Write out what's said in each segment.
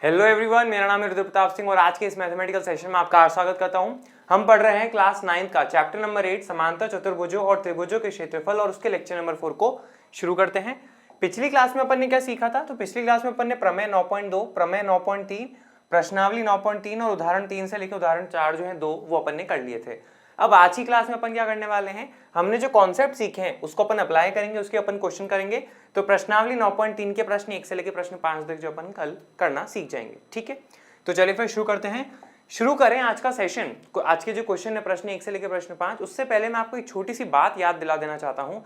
Hello everyone, मेरा नाम है रुद्र प्रताप सिंह और आज के इस मैथमेटिकल सेशन में आपका स्वागत करता हूं। हम पढ़ रहे हैं क्लास 9 का चैप्टर नंबर 8 समांतर चतुर्भुजों और त्रिभुजों के क्षेत्रफल और उसके लेक्चर नंबर 4 को शुरू करते हैं। पिछली क्लास में अपन ने क्या सीखा था? तो पिछली क्लास में अपन ने प्रमेय 9.2, प्रमेय 9.3, प्रश्नावली 9.3 और उदाहरण 3 से लेकर उदाहरण 4 जो है 2 वो अपन ने कर लिए थे। अब आज की क्लास में अपन क्या करने वाले हैं, हमने जो कॉन्सेप्ट सीखे हैं उसको अपन अप्लाई करेंगे, उसके अपन क्वेश्चन करेंगे। तो प्रश्नावली 9.3 के प्रश्न 1 से लेकर प्रश्न 5 तक जो अपन कल करना सीख जाएंगे। ठीक है, तो चलिए फिर शुरू करते हैं। शुरू करें आज का सेशन। आज के जो क्वेश्चन है प्रश्न 1 से लेकर प्रश्न 5, उससे पहले मैं आपको एक छोटी सी बात याद दिला देना चाहता हूं।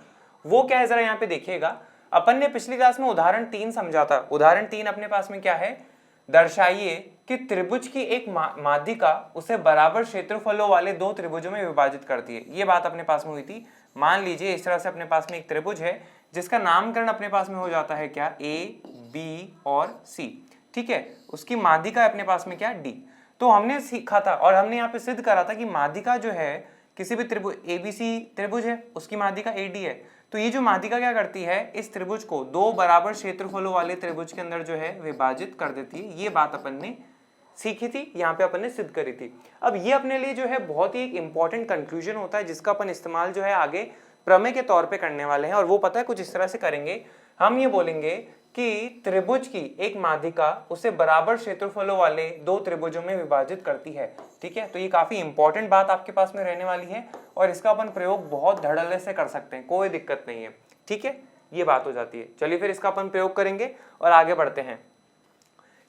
वो क्या है, जरा यहाँ पे देखिएगा। अपन ने पिछली क्लास में उदाहरण 3 समझा था। उदाहरण 3 अपने पास में क्या है, दर्शाइए कि त्रिभुज की एक माध्यिका उसे बराबर क्षेत्रफलों वाले दो त्रिभुजों में विभाजित करती है। ये बात अपने पास में हुई थी। मान लीजिए इस तरह से अपने पास में एक त्रिभुज है जिसका नामकरण अपने पास में हो जाता है क्या, ए, बी और सी। ठीक है, उसकी माध्यिका अपने पास में क्या, डी। तो हमने सीखा था और हमने यहाँ पे सिद्ध करा था कि माध्यिका जो है किसी भी त्रिभुज, एबीसी त्रिभुज है उसकी माध्यिका एडी है। तो ये जो माध्यिका क्या करती है, इस त्रिभुज को दो बराबर क्षेत्रफलों वाले त्रिभुज के अंदर जो है विभाजित कर देती है। ये बात अपन ने सीखी थी, यहाँ पे अपन ने सिद्ध करी थी। अब ये अपने लिए जो है बहुत ही एक इंपॉर्टेंट कंक्लूजन होता है जिसका अपन इस्तेमाल जो है आगे प्रमेय के तौर पे करने वाले हैं। और वो पता है कुछ इस तरह से करेंगे, हम ये बोलेंगे कि त्रिभुज की एक माध्यिका उसे बराबर क्षेत्रफलों वाले दो त्रिभुजों में विभाजित करती है। ठीक है, तो ये काफी इंपॉर्टेंट बात आपके पास में रहने वाली है और इसका अपन प्रयोग बहुत धड़ल्ले से कर सकते हैं, कोई दिक्कत नहीं है। ठीक है, ये बात हो जाती है। चलिए फिर इसका अपन प्रयोग करेंगे और आगे बढ़ते हैं।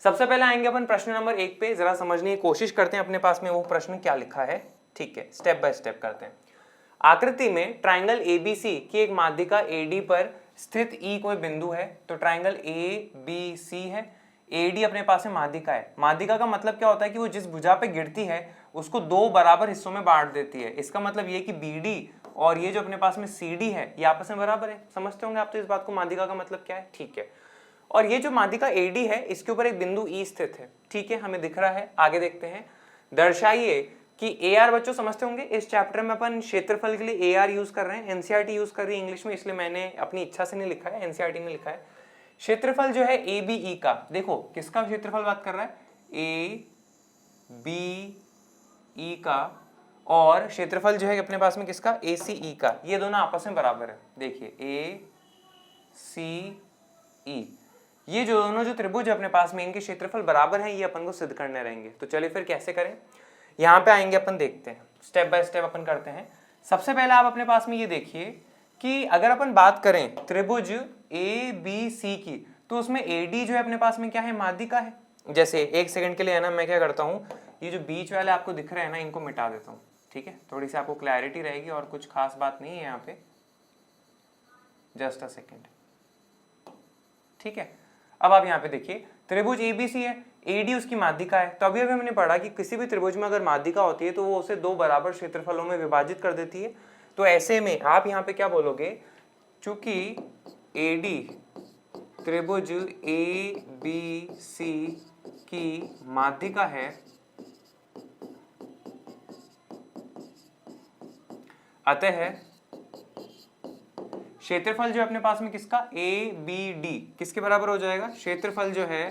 सबसे पहले आएंगे अपन प्रश्न नंबर 1 पे, जरा समझने की कोशिश करते हैं अपने पास में वो प्रश्न क्या लिखा है। ठीक है, स्टेप बाय स्टेप करते हैं। आकृति में ट्राइंगल एबीसी की एक माध्यिका एडी पर स्थित ई कोई बिंदु है। तो ट्राइंगल ए बी सी है, एडी अपने पास में माध्यिका है। माध्यिका का मतलब क्या होता है कि वो जिस भुजा पे गिरती है उसको दो बराबर हिस्सों में बांट देती है। इसका मतलब ये कि बीडी और ये जो अपने पास में सीडी है ये आपस में बराबर है। समझते होंगे आप तो इस बात को, माध्यिका का मतलब क्या है। ठीक है, और ये जो माध्यिका एडी है इसके ऊपर एक बिंदु ई स्थित है। ठीक है, हमें दिख रहा है। आगे देखते हैं। दर्शाइए कि ए आर, बच्चों समझते होंगे इस चैप्टर में अपन क्षेत्रफल के लिए ए आर यूज कर रहे हैं, एनसीईआरटी यूज कर रही है इंग्लिश में, इसलिए मैंने अपनी इच्छा से नहीं लिखा है, एनसीईआरटी ने लिखा है। क्षेत्रफल जो है ए बी ई का, देखो किसका क्षेत्रफल बात कर रहा है, ए बी ई का, और क्षेत्रफल जो है अपने पास में किसका, ए सी ई का। ये दोनों आपस में बराबर है। देखिए ए सी ई, ये जो दोनों जो त्रिभुज अपने पास में इनके क्षेत्रफल बराबर हैं, ये अपन को सिद्ध करने रहेंगे। तो चलिए फिर कैसे करें, यहाँ पे आएंगे अपन, देखते हैं स्टेप बाय स्टेप अपन करते हैं। सबसे पहले आप अपने पास में ये देखिए कि अगर अपन बात करें त्रिभुज ए बी सी की, तो उसमें एडी जो है अपने पास में क्या है, माध्यिका है। जैसे एक सेकंड के लिए है ना, मैं क्या करता हूँ, ये जो बीच वाले आपको दिख रहे हैं ना, इनको मिटा देता हूँ। ठीक है, थोड़ी सी आपको क्लैरिटी रहेगी और कुछ खास बात नहीं है यहाँ पे। Just a second. ठीक है, अब आप यहाँ पे देखिए त्रिभुज एबीसी है, एडी उसकी माध्यिका है। तो अभी हमने पढ़ा कि किसी भी त्रिभुज में अगर माध्यिका होती है तो वो उसे दो बराबर क्षेत्रफलों में विभाजित कर देती है। तो ऐसे में आप यहाँ पे क्या बोलोगे, चूंकि एडी त्रिभुज ए बी सी की माध्यिका है, अतः क्षेत्रफल जो है अपने पास में किसका, ए बी डी, किसके बराबर हो जाएगा, क्षेत्रफल जो है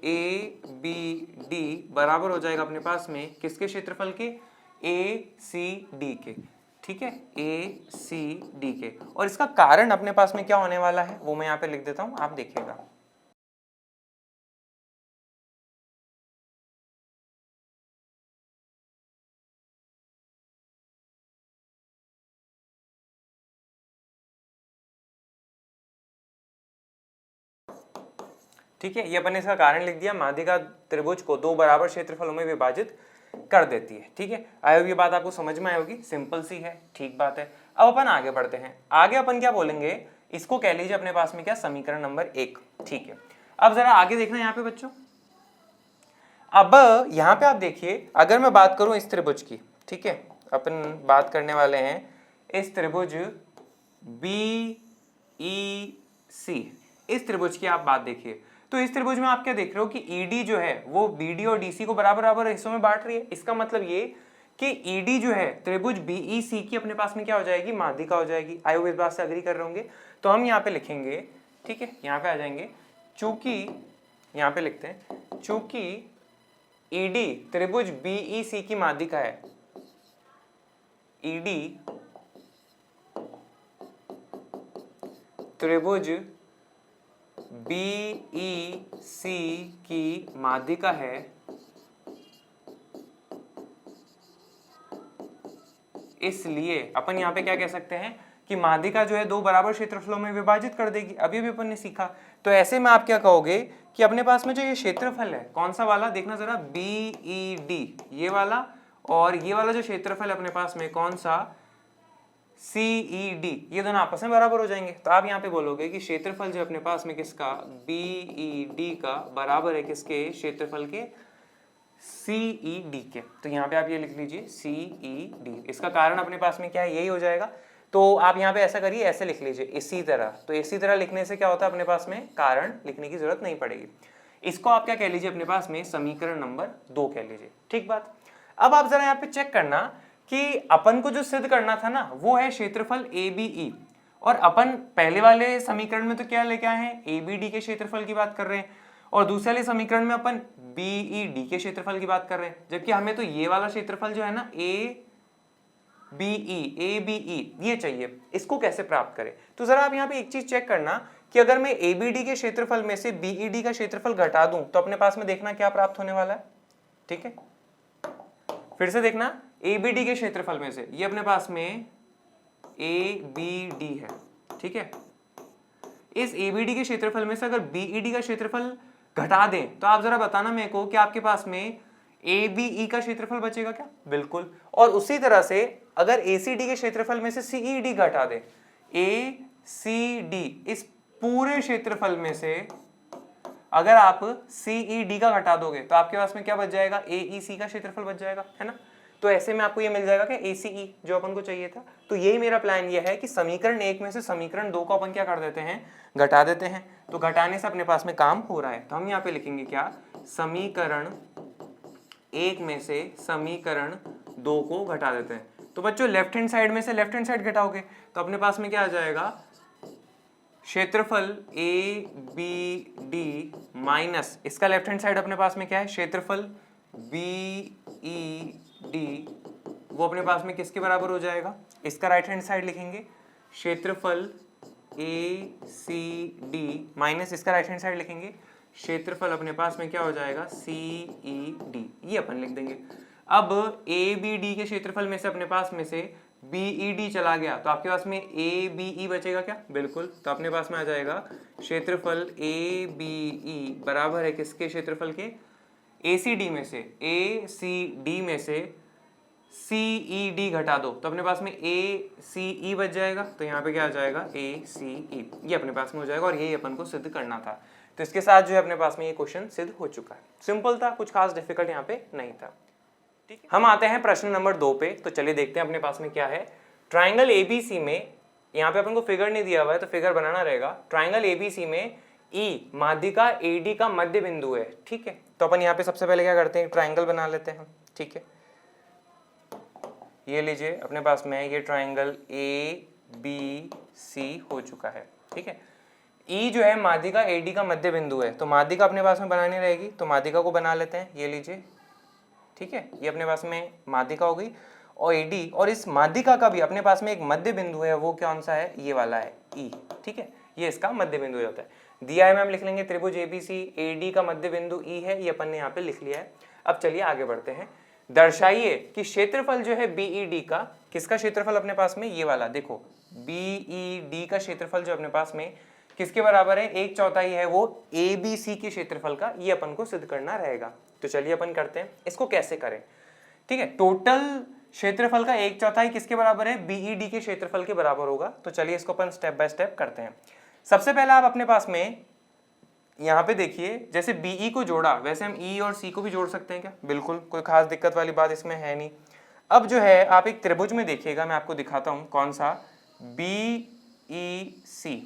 ए बी डी बराबर हो जाएगा अपने पास में किसके क्षेत्रफल के, ए सी डी के। ठीक है, ए सी डी के। और इसका कारण अपने पास में क्या होने वाला है वो मैं यहाँ पे लिख देता हूं, आप देखिएगा। ठीक है, ये अपन ने इसका कारण लिख दिया, माध्यिका त्रिभुज को दो बराबर क्षेत्रफलों में विभाजित कर देती है। ठीक है, आई होप ये बात आपको समझ में आई होगी, सिंपल सी है। ठीक बात है, अब अपन आगे बढ़ते हैं। आगे अपन क्या बोलेंगे, इसको कह लीजिए अपने पास में क्या, समीकरण नंबर 1। ठीक है, अब जरा आगे देखना यहाँ पे बच्चों। अब यहाँ पे आप देखिए, अगर मैं बात करूं इस त्रिभुज की, ठीक है, अपन बात करने वाले हैं इस त्रिभुज बी ई सी, इस त्रिभुज की आप बात देखिए। तो इस त्रिभुज में आप क्या देख रहे हो कि ईडी जो है वो बीडी और डीसी को बराबर बराबर हिस्सों में बांट रही है। इसका मतलब ये कि ईडी जो है त्रिभुज बीईसी की अपने पास में क्या हो जाएगी, माध्यिका हो जाएगी। आई होप इस बात से अग्री कर रहे होंगे। तो हम यहाँ पे लिखेंगे, ठीक है, यहाँ पे आ जाएंगे, चूंकि यहाँ पे लिखते हैं चूंकि ईडी त्रिभुज बीईसी की माध्यिका है, ईडी त्रिभुज बीईसी की माध्यिका है, इसलिए अपन यहाँ पे क्या कह सकते हैं कि माध्यिका जो है दो बराबर क्षेत्रफलों में विभाजित कर देगी। अभी भी अपन ने सीखा। तो ऐसे में आप क्या कहोगे कि अपने पास में जो ये क्षेत्रफल है कौन सा वाला, देखना जरा, बीईडी ये वाला, और ये वाला जो क्षेत्रफल है अपने पास में कौन सा, सीईडी, ये दोनों आपस में बराबर हो जाएंगे। तो आप यहाँ पे बोलोगे कि क्षेत्रफल जो अपने पास में किसका, बीईडी का बराबर है किसके, क्षेत्रफल के सीईडी के। तो यहाँ पे आप ये लिख लीजिए सीईडी। इसका कारण अपने पास में क्या है, यही हो जाएगा। तो आप यहाँ पे ऐसा करिए, ऐसे लिख लीजिए इसी तरह। तो इसी तरह लिखने से क्या होता है, अपने पास में कारण लिखने की जरूरत नहीं पड़ेगी। इसको आप क्या कह लीजिए अपने पास में, समीकरण नंबर 2 कह लीजिए। ठीक बात। अब आप जरा यहाँ पे चेक करना कि अपन को जो सिद्ध करना था ना वो है क्षेत्रफल ABE, और अपन पहले वाले समीकरण में तो क्या लेके आए हैं, ABD के क्षेत्रफल की बात कर रहे हैं, और दूसरे वाले समीकरण में अपन BED के क्षेत्रफल की बात कर रहे हैं। जबकि हमें तो ये वाला क्षेत्रफल जो है ना ABE ये चाहिए। इसको कैसे प्राप्त करें, तो जरा आप यहाँ पे एक चीज चेक करना कि अगर मैं ABD के क्षेत्रफल में से BED का क्षेत्रफल घटा दूं तो अपने पास में देखना क्या प्राप्त होने वाला है। ठीक है, फिर से देखना, ABD के क्षेत्रफल में से ये अपने पास में ABD है। ठीक है, इस ABD के क्षेत्रफल में से अगर BED का क्षेत्रफल घटा दें तो आप जरा बताना मेरे को कि आपके पास में ABE का क्षेत्रफल बचेगा क्या, बिल्कुल। और उसी तरह से अगर ACD के क्षेत्रफल में से CED घटा दें, ACD इस पूरे क्षेत्रफल में से अगर आप CED का घटा दोगे तो आपके पास में क्या बच जाएगा, AEC का क्षेत्रफल बच जाएगा, है ना। तो ऐसे में आपको ये मिल जाएगा कि ACE जो अपन को चाहिए था। तो यही मेरा प्लान ये है कि समीकरण 1 में से समीकरण 2 को अपन क्या कर देते हैं, घटा देते हैं। तो घटाने से अपने पास में काम हो रहा है। तो हम यहाँ पे लिखेंगे क्या, समीकरण 1 में से समीकरण 2 को घटा देते हैं। तो बच्चों लेफ्ट हैंड साइड में से लेफ्ट हैंड साइड घटाओगे तो अपने पास में क्या आ जाएगा, क्षेत्रफल ABD माइनस इसका लेफ्ट हैंड साइड अपने पास में क्या है, क्षेत्रफल BED, वो अपने पास में किसके बराबर हो जाएगा, इसका राइट हैंड साइड लिखेंगे क्षेत्रफल ACD माइनस इसका राइट हैंड साइड लिखेंगे क्षेत्रफल अपने पास में क्या हो जाएगा, CED, ये अपन लिख देंगे। अब ABD के क्षेत्रफल में से अपने पास में से BED चला गया तो आपके पास में ABE बचेगा क्या, बिल्कुल। तो अपने पास में आ जाएगा क्षेत्रफल ABE बराबर है किसके क्षेत्रफल के, ACD में से CED घटा दो तो अपने पास में ACE बच जाएगा। तो यहाँ पे क्या आ जाएगा, ACE, ये अपने पास में हो जाएगा। और यही अपन को सिद्ध करना था। तो इसके साथ जो है अपने पास में ये क्वेश्चन सिद्ध हो चुका है। सिंपल था, कुछ खास डिफिकल्ट यहाँ पे नहीं था। ठीक है, हम आते हैं प्रश्न नंबर 2 पे। तो चलिए देखते हैं अपने पास में क्या है। ट्राइंगल ABC में, यहाँ पे अपन को फिगर नहीं दिया हुआ है तो फिगर बनाना रहेगा। ट्राइंगल ABC में E माध्यिका AD का मध्य बिंदु है। ठीक है, तो अपन यहाँ पे सबसे पहले क्या करते हैं, ट्राइंगल बना लेते हैं। ठीक है, ये लीजिए अपने पास में ये ट्राइंगल ABC हो चुका है। ठीक है, E जो है माध्यिका AD का मध्य बिंदु है, तो माध्यिका अपने पास में बनानी रहेगी। तो माध्यिका को बना लेते हैं, ये लीजिए। ठीक है, ये अपने पास में माध्यिका हो गई और AD, और इस माध्यिका का भी अपने पास में एक मध्य बिंदु है, वो कौन सा है, ये वाला है E। ठीक है, ये इसका मध्य बिंदु होता है। दिया है, मैम लिख लेंगे त्रिभुज ABC, AD का मध्य बिंदु E है, ये अपन ने यहाँ पे लिख लिया है। अब चलिए आगे बढ़ते हैं। दर्शाइए कि क्षेत्रफल जो है BED का, किसका क्षेत्रफल अपने पास में, ये वाला देखो, BED का क्षेत्रफल जो अपने पास में किसके बराबर है, 1/4 है वो ABC के क्षेत्रफल का। ये अपन को सिद्ध करना रहेगा। तो चलिए अपन करते हैं, इसको कैसे करें। ठीक है, टोटल क्षेत्रफल का 1/4 किसके बराबर है, BED के क्षेत्रफल के बराबर होगा। तो चलिए इसको अपन स्टेप बाय स्टेप करते हैं। सबसे पहले आप अपने पास में यहाँ पे देखिए, जैसे BE को जोड़ा वैसे हम E और C को भी जोड़ सकते हैं क्या, बिल्कुल, कोई खास दिक्कत वाली बात इसमें है नहीं। अब जो है आप एक त्रिभुज में देखिएगा, मैं आपको दिखाता हूं कौन सा, BEC।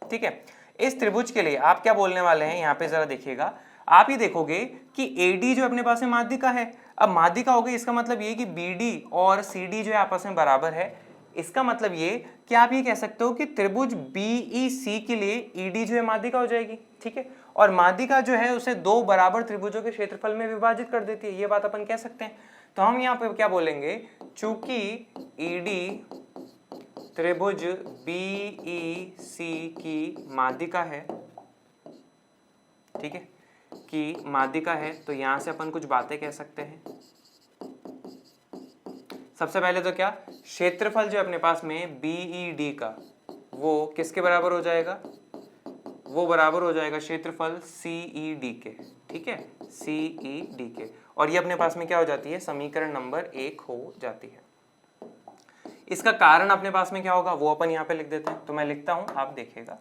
ठीक है, इस त्रिभुज के लिए आप क्या बोलने वाले हैं, यहाँ पे जरा देखिएगा, आप ये देखोगे कि AD जो अपने पास में माध्यिका है। अब माध्यिका हो गई, इसका मतलब ये कि BD और CD जो है आपस में बराबर है। इसका मतलब ये कि आप ये कह सकते हो कि त्रिभुज BEC के लिए ED जो है माध्यिका हो जाएगी, ठीक है, और माध्यिका जो है उसे दो बराबर त्रिभुजों के क्षेत्रफल में विभाजित कर देती है, ये बात अपन कह सकते हैं। तो हम यहाँ पे क्या बोलेंगे, चूंकि ED त्रिभुज BEC की माध्यिका है, ठीक है, कि माध्यिका है, तो यहां से अपन कुछ बातें कह सकते हैं। सबसे पहले तो क्या, क्षेत्रफल जो अपने पास में BED का वो किसके बराबर हो जाएगा, वो बराबर हो जाएगा क्षेत्रफल CED के, ठीक है, CED के, और ये अपने पास में क्या हो जाती है, समीकरण नंबर 1 हो जाती है। इसका कारण अपने पास में क्या होगा वो अपन यहाँ पे लिख देते हैं, तो मैं लिखता हूं, आप देखिएगा।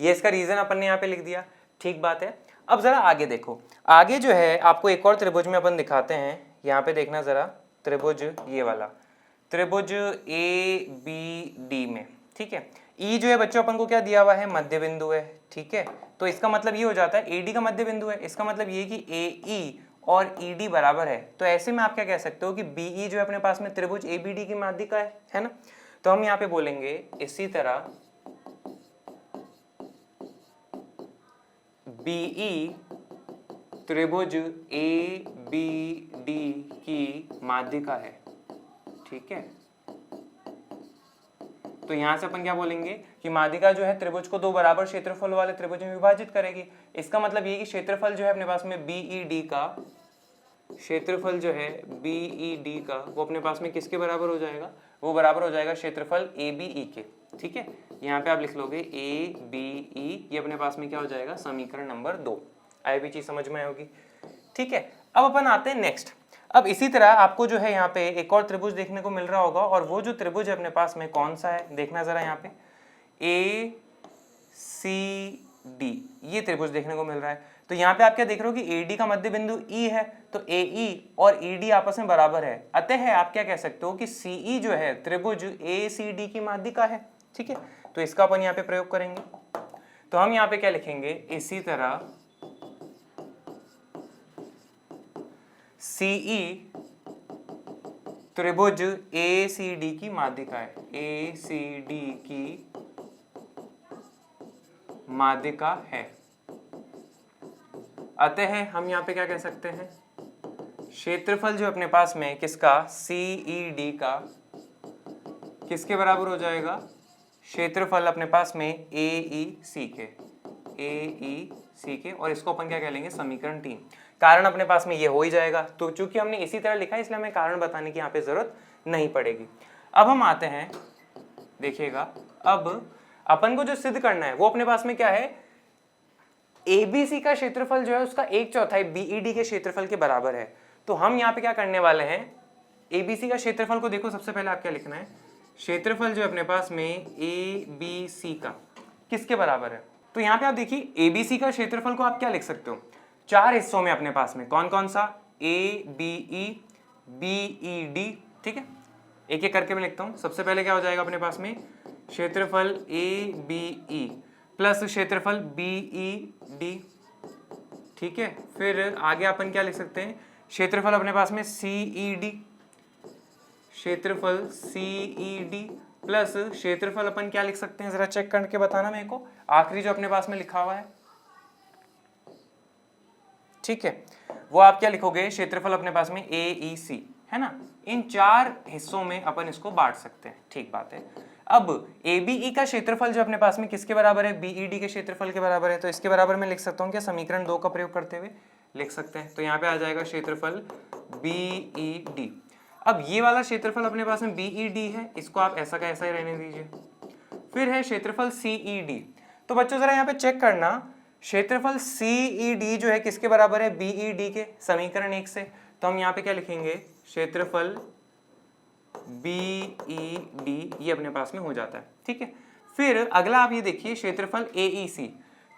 ये इसका रीजन अपन ने यहाँ पे लिख दिया, ठीक बात है। अब जरा आगे देखो, आगे जो है आपको एक और त्रिभुज में अपन दिखाते हैं, यहाँ पे देखना जरा, त्रिभुज ये वाला त्रिभुज ABD में, ठीक है, E जो है बच्चों अपन को क्या दिया हुआ है, मध्य बिंदु है, ठीक है, तो इसका मतलब ये हो जाता है AD का मध्य बिंदु है, इसका मतलब ये कि AE और ED बराबर है, तो ऐसे में आप क्या कह सकते हो कि BE जो है अपने पास में त्रिभुज ABD की माध्यिका है ना। तो हम यहाँ पे बोलेंगे इसी तरह BE त्रिभुज ABD की माध्यिका है, ठीक है। तो यहां से अपन क्या बोलेंगे कि माध्यिका जो है त्रिभुज को दो बराबर क्षेत्रफल वाले त्रिभुज में विभाजित करेगी। इसका मतलब ये कि क्षेत्रफल जो है अपने पास में BED का, क्षेत्रफल जो है BED का वो अपने पास में किसके बराबर हो जाएगा, वो बराबर हो जाएगा क्षेत्रफल ABE के, ठीक है। यहाँ पे आप लिख लोगे ABE, ये अपने पास में क्या हो जाएगा, समीकरण नंबर 2। आई भी चीज समझ में आएगी, ठीक है। अब अपन आते हैं नेक्स्ट। अब इसी तरह आपको जो है यहाँ पे एक और त्रिभुज देखने को मिल रहा होगा, और वो जो त्रिभुज है अपने पास में कौन सा है, देखना जरा यहाँ पे, ACD, ये त्रिभुज देखने को मिल रहा है। तो यहाँ पे आप क्या देख रहे हो कि AD का मध्य बिंदु E है, तो AE और ED आपस में बराबर है, अतः आप क्या कह सकते हो कि CE जो है त्रिभुज ACD की माध्यिका है, ठीक है। तो इसका अपन यहाँ पे प्रयोग करेंगे, तो हम यहाँ पे क्या लिखेंगे, इसी तरह CE त्रिभुज ACD की माध्यिका है, ACD की माध्यिका है, अतः हम यहाँ पे क्या कह सकते हैं, क्षेत्रफल जो अपने पास में किसका, CED का किसके बराबर हो जाएगा, क्षेत्रफल अपने पास में AEC के, और इसको अपन क्या कह लेंगे, समीकरण 3। कारण अपने पास में ये हो ही जाएगा, तो चूंकि हमने इसी तरह लिखा है इसलिए हमें कारण बताने की यहाँ पे जरूरत नहीं पड़ेगी। अब हम आते हैं, देखिएगा, अब अपन को जो सिद्ध करना है वो अपने पास में क्या है, ABC का क्षेत्रफल जो है उसका 1/4 BED के क्षेत्रफल के बराबर है। तो हम यहाँ पे क्या करने वाले हैं, ABC का क्षेत्रफल को देखो, सबसे पहले आप क्या लिखना है, क्षेत्रफल जो अपने पास में ABC का किसके बराबर है। तो यहाँ पे आप देखिए ABC का क्षेत्रफल को आप क्या लिख सकते हो, 4 हिस्सों में अपने पास में, कौन कौन सा, ABE BED, ठीक है, एक एक करके मैं लिखता हूँ। सबसे पहले क्या हो जाएगा अपने पास में, क्षेत्रफल ABE प्लस क्षेत्रफल BED, ठीक है। फिर आगे अपन क्या लिख सकते हैं, क्षेत्रफल अपने पास में CED, क्षेत्रफल CED प्लस क्षेत्रफल अपन क्या लिख सकते हैं, जरा चेक करके बताना मेरे को, आखिरी जो अपने पास में लिखा हुआ है, ठीक है, वो आप क्या लिखोगे, क्षेत्रफल अपने पास में AEC है ना। इन 4 हिस्सों में अपन इसको बांट सकते हैं, ठीक बात है। अब ABE का क्षेत्रफल जो अपने पास में किसके बराबर है, BED के क्षेत्रफल के बराबर है, तो इसके बराबर मैं लिख सकता हूँ क्या, समीकरण 2 का प्रयोग करते हुए लिख सकते हैं। तो यहाँ पे आ जाएगा क्षेत्रफल BED। अब ये वाला क्षेत्रफल अपने पास में BED है, इसको आप ऐसा का ऐसा ही रहने दीजिए। फिर है क्षेत्रफल CED। तो बच्चों जरा यहाँ पे चेक करना, क्षेत्रफल CED जो है किसके बराबर है, BED के, समीकरण 1 से। तो हम यहाँ पे क्या लिखेंगे, क्षेत्रफल BED, ये अपने पास में हो जाता है, ठीक है। फिर अगला आप ये देखिए, क्षेत्रफल AEC।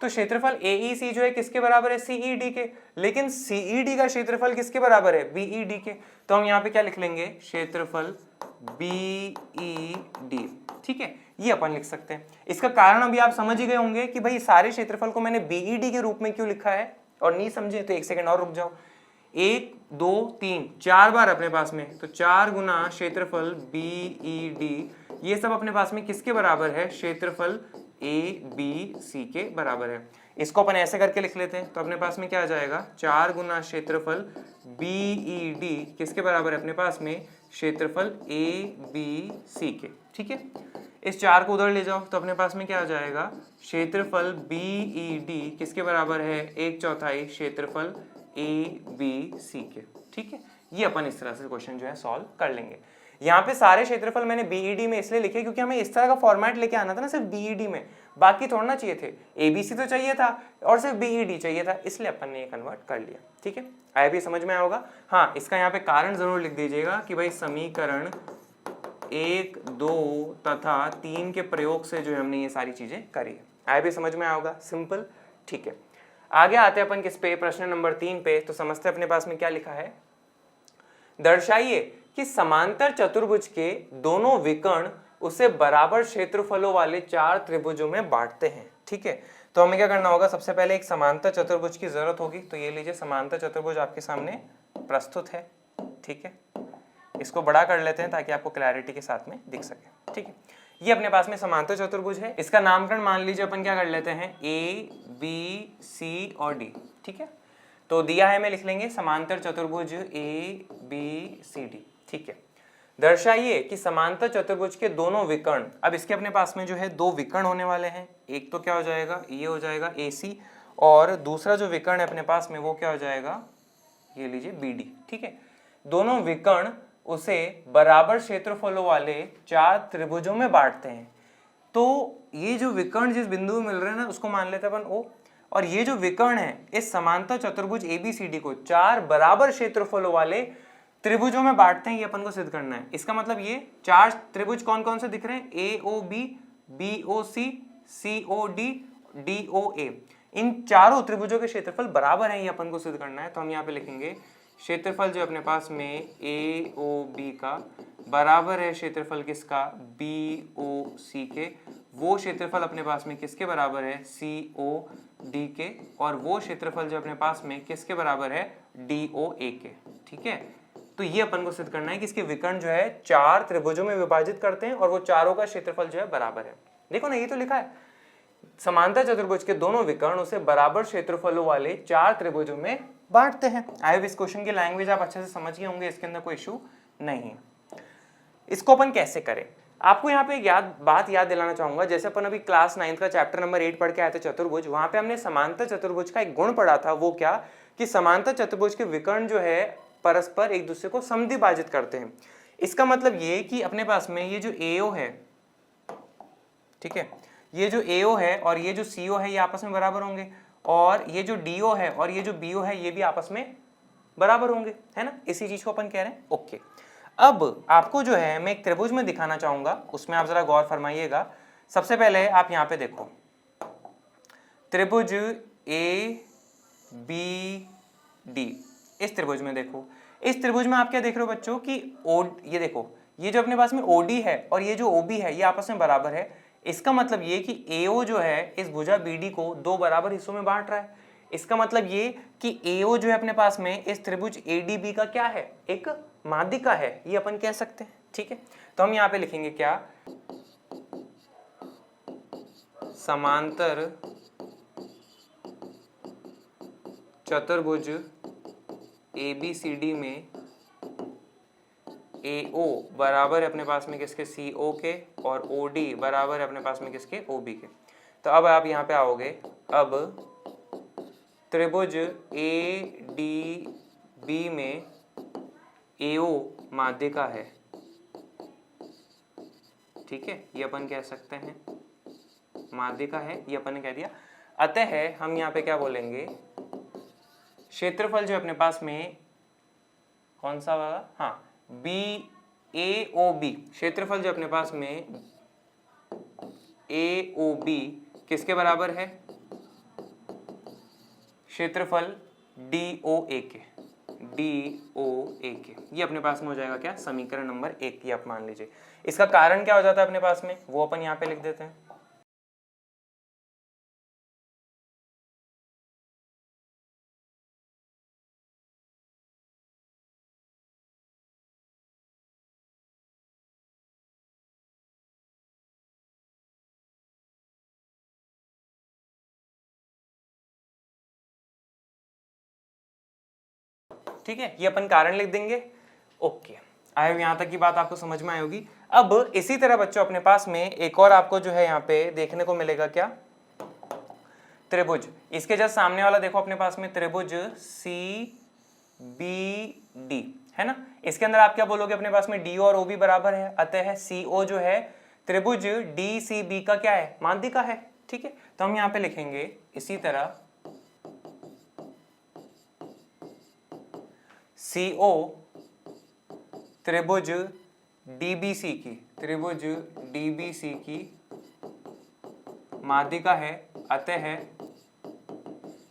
तो क्षेत्रफल AEC जो है किसके बराबर है, CED के, लेकिन CED का क्षेत्रफल किसके बराबर है, BED के। तो हम यहाँ पे क्या लिख लेंगे, क्षेत्रफल BED, ठीक है, ये अपन लिख सकते हैं। इसका कारण अभी आप समझ ही गए होंगे कि भाई सारे क्षेत्रफल को मैंने BED के रूप में क्यों लिखा है, और नहीं समझे तो एक सेकंड और रुक जाओ। 1 2 3 4 बार अपने पास में, तो 4 गुना क्षेत्रफल BED, ये सब अपने पास में किसके बराबर है, क्षेत्रफल ABC के बराबर है। इसको अपन ऐसे करके लिख लेते हैं, तो अपने पास में क्या आ जाएगा, 4 गुना क्षेत्रफल BED किसके बराबर है अपने पास में, क्षेत्रफल ABC के, ठीक है। इस 4 को उधर ले जाओ तो अपने पास में क्या आ जाएगा, क्षेत्रफल BED किसके बराबर है, 1/4 क्षेत्रफल ABC के, ठीक है। ये अपन इस तरह से क्वेश्चन जो है सॉल्व कर लेंगे। यहाँ पे सारे क्षेत्रफल मैंने BED में इसलिए लिखे क्योंकि हमें इस तरह का फॉर्मेट लेके आना था ना, सिर्फ BED में, बाकी थोड़ा ना चाहिए थे, ABC तो चाहिए था और सिर्फ BED चाहिए था, इसलिए अपन ने ये कन्वर्ट कर लिया, ठीक है। आया भी समझ में आया होगा। हाँ, इसका यहाँ पे कारण जरूर लिख दीजिएगा कि भाई समीकरण 1 2 तथा 3 के प्रयोग से जो हमने ये सारी चीजें करी है। आया भी समझ में आया होगा, सिंपल, ठीक है। आगे आते हैं अपन किस पे, प्रश्न नंबर 3 पे। तो समझते अपने पास में क्या लिखा है, दर्शाइए कि समांतर चतुर्भुज के दोनों विकर्ण उसे बराबर क्षेत्रफलों वाले 4 त्रिभुजों में बांटते हैं, ठीक है। तो हमें क्या करना होगा, सबसे पहले एक समांतर चतुर्भुज की जरूरत होगी। तो ये लीजिए, समांतर चतुर्भुज आपके सामने प्रस्तुत है, ठीक है। इसको बड़ा कर लेते हैं ताकि आपको क्लैरिटी के साथ में दिख सके, ठीक है। ये अपने पास में समांतर चतुर्भुज है, इसका नामकरण मान लीजिए अपन क्या कर लेते हैं, ABC और D, ठीक है। तो दिया है, मैं लिख लेंगे समांतर चतुर्भुज ABCD, ठीक है। दर्शाइए कि समांतर चतुर्भुज के दोनों विकर्ण, अब इसके अपने पास में जो है 2 विकर्ण होने वाले हैं। एक तो क्या हो जाएगा, ये हो जाएगा AC, और दूसरा जो विकर्ण है अपने पास में वो क्या हो जाएगा, ये लीजिए BD, ठीक है। दोनों विकर्ण उसे बराबर क्षेत्रफलों वाले 4 त्रिभुजों में बांटते हैं। तो ये जो विकर्ण जिस बिंदु में मिल रहे हैं ना, उसको मान लेते हैं अपन O, और ये जो विकर्ण है इस समांतर चतुर्भुज ABCD को 4 बराबर क्षेत्रफलों वाले त्रिभुजों में बांटते हैं। ये अपन को सिद्ध करना है। इसका मतलब ये 4 त्रिभुज कौन कौन से दिख रहे हैं, AOB, BOC, COD, DOA, इन चारों त्रिभुजों के क्षेत्रफल बराबर हैं, ये अपन को सिद्ध करना है। तो हम यहाँ पे लिखेंगे क्षेत्रफल जो अपने पास में AOB का बराबर है क्षेत्रफल किसका, BOC के, वो क्षेत्रफल अपने पास में किसके बराबर है, COD के, और वो क्षेत्रफल जो अपने पास में किसके बराबर है, DOA के, ठीक है। तो ये अपन को सिद्ध करना है कि इसके विकर्ण जो है 4 त्रिभुजों में विभाजित करते हैं और वो चारों का क्षेत्रफल जो है बराबर है। देखो ना, ये तो लिखा है, समांतर चतुर्भुज के दोनों विकर्ण उसे बराबर क्षेत्रफलों वाले 4 त्रिभुजों में बांटते हैं। आई होप इस क्वेश्चन की लैंग्वेज आप अच्छे से समझ गए होंगे, इसके अंदर कोई इशू नहीं है। इसको अपन कैसे करें, आपको यहाँ पे एक बात याद दिलाना चाहूंगा। जैसे अपन अभी क्लास 9 का चैप्टर नंबर 8 पढ़ के आए थे चतुर्भुज, वहां पे हमने समांतर चतुर्भुज का एक गुण पढ़ा था। वो क्या, कि समांतर चतुर्भुज के विकर्ण जो है परस्पर एक दूसरे को समद्विभाजित करते हैं। इसका मतलब ये कि अपने पास में ये जो AO है, ठीक है, ये जो AO है और ये जो CO है ये आपस में बराबर होंगे, और ये जो DO है और ये जो BO है ये भी आपस में बराबर होंगे, है ना। इसी चीज को अपन कह रहे हैं, ओके। अब आपको जो है मैं एक त्रिभुज में दिखाना चाहूंगा, उसमें आप जरा गौर फरमाइएगा। सबसे पहले आप यहाँ पे देखो, त्रिभुज ABD, इस त्रिभुज में देखो। इस त्रिभुज में आप क्या देख रहे हो बच्चों कि ये देखो, ये जो अपने पास में OD है और ये जो OB है ये आपस में बराबर है। इसका मतलब ये कि AO जो है इस भुजा BD को 2 बराबर हिस्सों में बांट रहा है। इसका मतलब ये कि AO जो है अपने पास में इस त्रिभुज ADB का क्या है, एक माध्यिका है, ये अपन कह सकते हैं, ठीक है। तो हम यहाँ पे लिखेंगे क्या, समांतर चतुर्भुज ABCD में AO बराबर है अपने पास में किसके, CO के, और OD बराबर है अपने पास में किसके, OB के। तो अब आप यहाँ पे आओगे, अब त्रिभुज ADB में AO माध्यिका है, ठीक है, ये अपन कह सकते हैं माध्यिका है, ये अपन ने कह दिया। अतः हम यहाँ पे क्या बोलेंगे, क्षेत्रफल जो अपने पास में कौन सा वाला, हाँ, BAOB, क्षेत्रफल जो अपने पास में AOB किसके बराबर है, क्षेत्रफल DOA के, DOA के, ये अपने पास में हो जाएगा क्या, समीकरण नंबर 1 की आप मान लीजिए। इसका कारण क्या हो जाता है अपने पास में, वो अपन यहाँ पे लिख देते हैं। ठीक है, ये अपन कारण लिख देंगे। ओके, आई होप यहाँ तक की बात आपको समझ में आई होगी। अब इसी तरह बच्चों अपने पास में एक और आपको जो है यहाँ पे देखने को मिलेगा क्या, त्रिभुज। इसके जस्ट सामने वाला देखो अपने पास में त्रिभुज CBD है ना। इसके अंदर आप क्या बोलोगे, अपने पास में DO और OB बराबर है, अतः CO जो है त्रिभुज DCB का क्या है, माध्यिका है। ठीक है, तो हम यहाँ पे लिखेंगे इसी तरह CO त्रिभुज DBC की, त्रिभुज DBC की माध्यिका है, अतः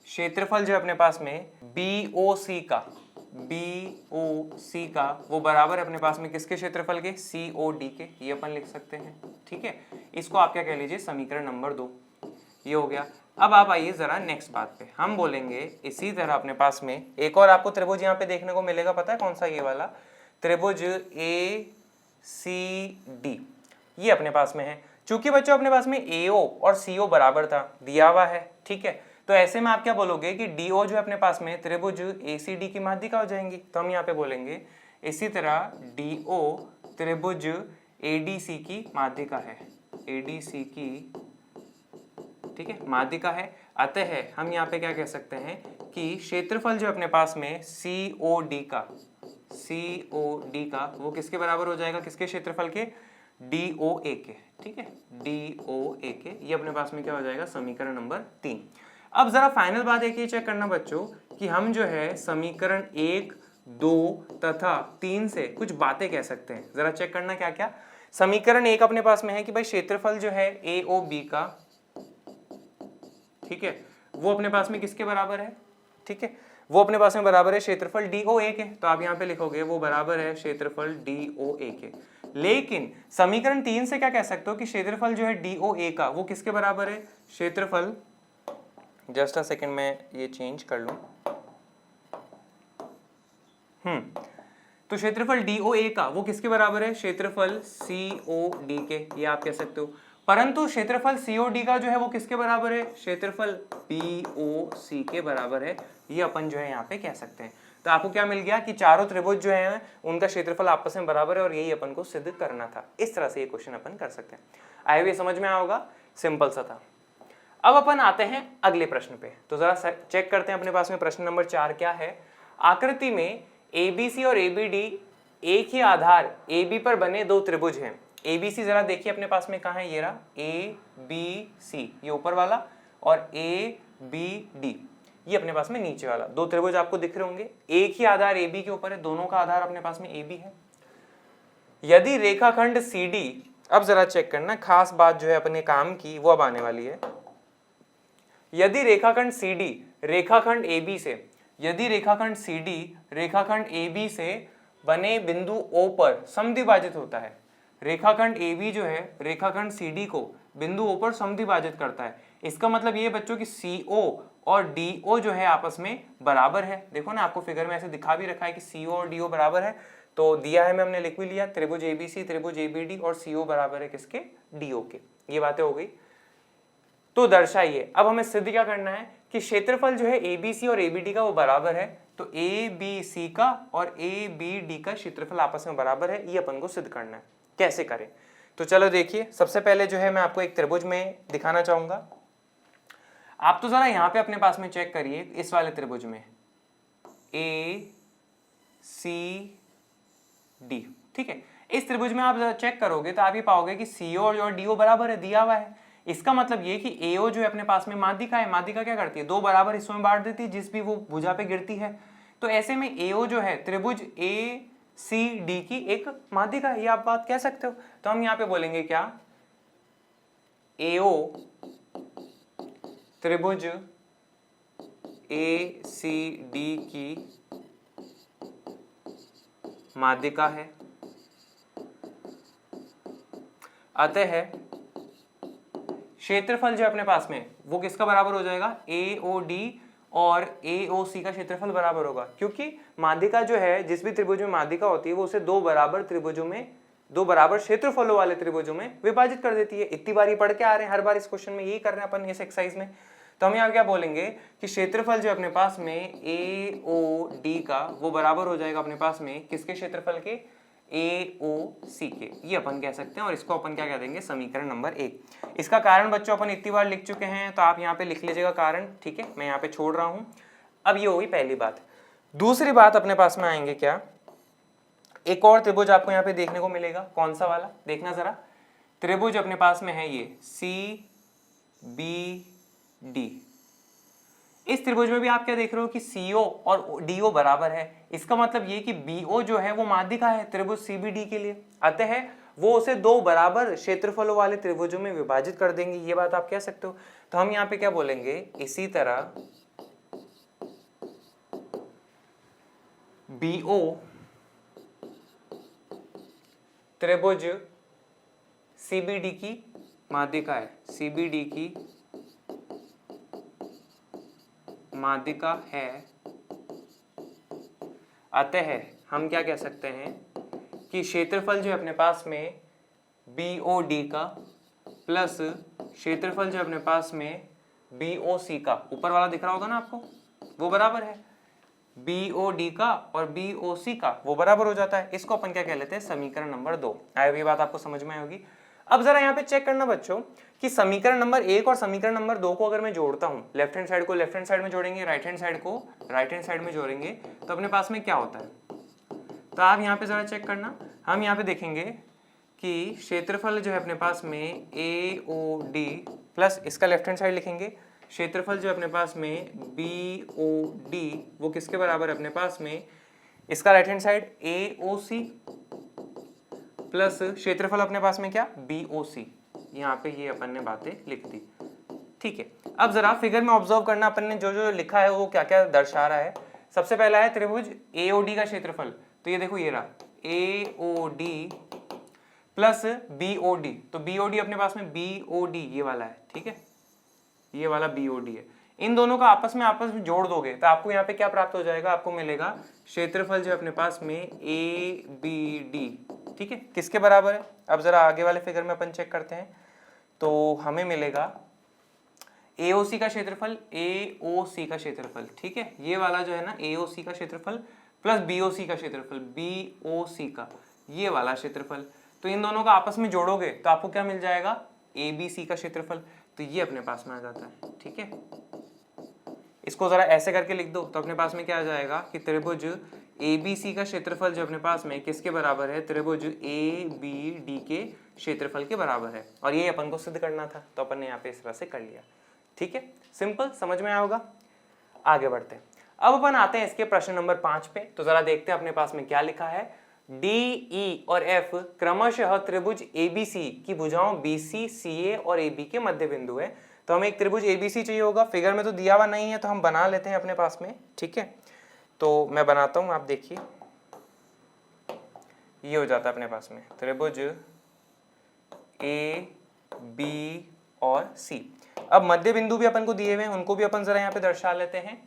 क्षेत्रफल जो है अपने पास में BOC का वो बराबर है अपने पास में किसके क्षेत्रफल के, COD के। ये अपन लिख सकते हैं। ठीक है, इसको आप क्या कह लीजिए, समीकरण नंबर 2। ये हो गया। अब आप आइए जरा नेक्स्ट बात पे, हम बोलेंगे इसी तरह अपने पास में एक और आपको त्रिभुज यहाँ पे देखने को मिलेगा, पता है कौन सा, ये वाला त्रिभुज ACD। ये अपने पास में है। चूंकि बच्चों अपने पास में AO और CO बराबर था, दिया हुआ है। ठीक है, तो ऐसे में आप क्या बोलोगे कि DO जो है अपने पास में त्रिभुज ACD की माध्यिका हो जाएंगी। तो हम यहाँ पे बोलेंगे इसी तरह DO त्रिभुज ADC की माध्यिका है, ADC की, ठीक है, माध्यिका है। अतः हम यहाँ पे क्या कह सकते हैं कि क्षेत्रफल जो अपने पास में COD का वो किसके बराबर हो जाएगा, किसके क्षेत्रफल के, DOA के। ठीक है, DOA के। ये अपने पास में क्या हो जाएगा, समीकरण नंबर 3। अब जरा फाइनल बात एक ये चेक करना बच्चों कि हम जो है समीकरण 1, 2 तथा 3 से कुछ बातें कह सकते हैं। जरा चेक करना क्या क्या। समीकरण 1 अपने पास में है कि भाई क्षेत्रफल जो है AOB का, ठीक है, वो अपने पास में किसके बराबर है, ठीक है, वो अपने पास में बराबर है क्षेत्रफल DOA के। तो आप यहाँ पे लिखोगे वो बराबर है क्षेत्रफल DOA के। लेकिन समीकरण 3 से क्या कह सकते हो कि क्षेत्रफल जो है DOA का वो किसके बराबर है, क्षेत्रफल, जस्ट अ सेकंड में ये चेंज कर लूं, तो क्षेत्रफल DOA का वो किसके बराबर है, क्षेत्रफल COD के। ये आप कह सकते हो। परंतु क्षेत्रफल COD का जो है वो किसके बराबर है, क्षेत्रफल BOC के बराबर है। ये अपन जो है यहाँ पे कह सकते हैं। तो आपको क्या मिल गया कि चारों त्रिभुज जो है उनका क्षेत्रफल आपस में बराबर है और यही अपन को सिद्ध करना था। इस तरह से ये क्वेश्चन अपन कर सकते हैं। आई होप समझ में आया होगा, सिंपल सा था। अब अपन आते हैं अगले प्रश्न पे। तो जरा चेक करते हैं अपने पास में प्रश्न नंबर 4 क्या है। आकृति में ABC और ABD एक ही आधार AB पर बने दो त्रिभुज हैं। ABC जरा देखिए अपने पास में कहाँ है, ये रहा ABC, ये ऊपर वाला, और ABD ये अपने पास में नीचे वाला। दो त्रिभुज आपको दिख रहे होंगे, एक ही आधार AB के ऊपर है, दोनों का आधार अपने पास में AB है। यदि रेखाखंड CD, अब जरा चेक करना, खास बात जो है अपने काम की वो अब आने वाली है। यदि रेखाखंड CD रेखाखंड AB से, यदि रेखाखंड CD रेखाखंड AB से बने बिंदु O पर समद्विभाजित होता है, रेखाखंड AB जो है रेखाखंड CD को बिंदु O पर समद्विभाजित करता है, इसका मतलब ये बच्चों की CO और DO जो है आपस में बराबर है। देखो ना, आपको फिगर में ऐसे दिखा भी रखा है कि CO और DO बराबर है, तो दिया है, मैं हमने लिख भी लिया, त्रिभुज ABC त्रिभुज ABD और CO बराबर है किसके, DO के। ये बातें हो गई। तो दर्शाइए, अब हमें सिद्ध क्या करना है कि क्षेत्रफल जो है ABC और ABD का वो बराबर है। तो ABC का और ABD का क्षेत्रफल आपस में बराबर है, ये अपन को सिद्ध करना है। कैसे करें, तो चलो देखिए। सबसे पहले जो है मैं आपको एक त्रिभुज में दिखाना चाहूंगा। आप तो जरा यहाँ पे अपने पास में चेक करिए, इस वाले त्रिभुज में ACD, ठीक है। इस त्रिभुज में आप चेक करोगे तो आप ये पाओगे कि CO और DO बराबर है, दिया हुआ है। इसका मतलब ये कि AO जो है अपने पास में माध्यिका है। माध्यिका क्या करती है, दो बराबर हिस्सों में बांट देती है, जिस भी वो भुजा पे गिरती है। तो ऐसे में AO जो है त्रिभुज ACD की एक माध्यिका है, ये आप बात कह सकते हो। तो हम यहाँ पे बोलेंगे क्या, AO त्रिभुज ACD की माध्यिका है, अतः क्षेत्रफल जो अपने पास में वो किसका बराबर हो जाएगा, AOD और AOC का क्षेत्रफल बराबर होगा, क्योंकि माध्यिका जो है जिस भी त्रिभुज में माध्यिका होती है वो उसे दो बराबर त्रिभुजों में, दो बराबर क्षेत्रफलों वाले त्रिभुजों में विभाजित कर देती है। इतनी बार पढ़ के आ रहे हैं, हर बार इस क्वेश्चन में यही कर रहे हैं अपन इस एक्सरसाइज में। तो हम यहाँ क्या बोलेंगे कि क्षेत्रफल जो अपने पास में AOD का वो बराबर हो जाएगा अपने पास में किसके क्षेत्रफल के, AOC के, ये अपन कह सकते हैं। और इसको अपन क्या कह देंगे, समीकरण नंबर 1। इसका कारण बच्चों अपन इतनी बार लिख चुके हैं, तो आप यहाँ पे लिख लीजिएगा कारण, ठीक है, मैं यहाँ पे छोड़ रहा हूँ। अब ये होगी पहली बात। दूसरी बात अपने पास में आएंगे क्या, एक और त्रिभुज आपको यहाँ पे देखने को मिलेगा, कौन सा वाला, देखना जरा। त्रिभुज अपने पास में है ये CBD। इस त्रिभुज में भी आप क्या देख रहे हो कि CO और DO बराबर है। इसका मतलब ये कि BO जो है वो माध्यिका है त्रिभुज CBD के लिए, अतः वो उसे दो बराबर क्षेत्रफलों वाले त्रिभुजों में विभाजित कर देंगे, ये बात आप कह सकते हो। तो हम यहाँ पे क्या बोलेंगे, इसी तरह BO त्रिभुज CBD की माध्यिका है, CBD की माध्यिका है, अतः हम क्या कह सकते हैं कि क्षेत्रफल जो अपने पास में BOD का प्लस क्षेत्रफल जो अपने पास में BOC का, ऊपर वाला दिख रहा होगा ना आपको, वो बराबर है BOD का और BOC का, वो बराबर हो जाता है। इसको अपन क्या कह लेते हैं, समीकरण नंबर 2। आई ये बात आपको समझ में आई होगी। अब जरा यहाँ पे चेक करना बच्चों कि समीकरण नंबर 1 और समीकरण नंबर 2 को अगर मैं जोड़ता हूँ, लेफ्ट हैंड साइड को लेफ्ट हैंड साइड में जोड़ेंगे, राइट हैंड साइड को राइट हैंड साइड में जोड़ेंगे, तो अपने पास में क्या होता है। तो आप यहाँ पे जरा चेक करना, हम यहाँ पे देखेंगे कि क्षेत्रफल जो है अपने पास में AOD प्लस इसका लेफ्ट हैंड साइड लिखेंगे, क्षेत्रफल जो अपने पास में BOD वो किसके बराबर है अपने पास में, इसका right hand side AOC plus क्षेत्रफल अपने पास में क्या, BOC। यहाँ पे ये अपन ने बातें लिख दी, ठीक है। अब जरा फिगर में ऑब्जर्व करना, अपन ने जो जो लिखा है वो क्या क्या दर्शा रहा है। सबसे पहला है त्रिभुज AOD का क्षेत्रफल, तो ये देखो ये रहा AOD प्लस BOD, तो BOD अपने पास में BOD ये वाला है, ठीक है, ये वाला BOD है। इन दोनों का आपस में जोड़ दोगे तो आपको यहाँ पे क्या प्राप्त हो जाएगा, आपको मिलेगा क्षेत्रफल जो अपने पास में ABD, ठीक है, किसके बराबर है। अब जरा आगे वाले फिगर में अपन चेक करते हैं, तो हमें मिलेगा AOC का क्षेत्रफल, AOC का क्षेत्रफल, ठीक है, ये वाला जो है ना AOC का क्षेत्रफल प्लस BOC का क्षेत्रफल, BOC का ये वाला क्षेत्रफल, तो इन दोनों का आपस में जोड़ोगे तो आपको क्या मिल जाएगा, ABC का क्षेत्रफल, तो ये अपने पास में आ जाता है, ठीक है। इसको जरा ऐसे करके लिख दो तो अपने पास में क्या आ जाएगा कि त्रिभुज ABC का क्षेत्रफल जो अपने पास में किसके बराबर है, त्रिभुज ABD के क्षेत्रफल के बराबर है। और ये अपन को सिद्ध करना था, तो अपन ने यहाँ पे इस तरह से कर लिया, ठीक है, सिंपल, समझ में आया होगा। आगे बढ़ते हैं, अब अपन आते हैं इसके प्रश्न नंबर 5 पे। तो जरा देखते हैं अपने पास में क्या लिखा है। DE और F क्रमशः त्रिभुज ABC की भुजाओं BC, CA और AB के मध्य बिंदु है। तो हमें एक त्रिभुज ABC चाहिए होगा, फिगर में तो दिया हुआ नहीं है तो हम बना लेते हैं अपने पास में, ठीक है। तो मैं बनाता हूं, आप देखिए ये हो जाता है अपने पास में त्रिभुज A, B और C। अब मध्य बिंदु भी अपन को दिए हुए हैं, उनको भी अपन जरा यहाँ पे दर्शा लेते हैं,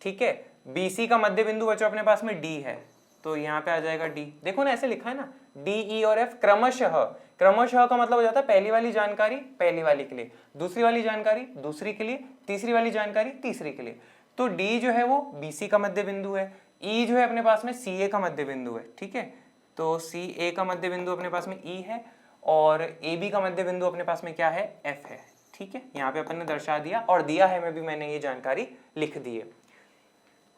ठीक है। BC का मध्य बिंदु बच्चों अपने पास में D है, तो यहाँ पे आ जाएगा D। देखो ना ऐसे लिखा है ना, DE और F क्रमशः, क्रमशः का मतलब हो जाता है पहली वाली जानकारी पहली वाली के लिए, दूसरी वाली जानकारी दूसरी के लिए, तीसरी वाली जानकारी तीसरी के लिए। तो D जो है वो BC का मध्य बिंदु है, E जो है अपने पास में CA का मध्य बिंदु है, ठीक है। तो CA का मध्य बिंदु अपने पास में E है और AB का मध्य बिंदु अपने पास में क्या है, F है, ठीक है। यहाँ पे अपन ने दर्शा दिया और दिया है मैं भी, मैंने ये जानकारी लिख दी है,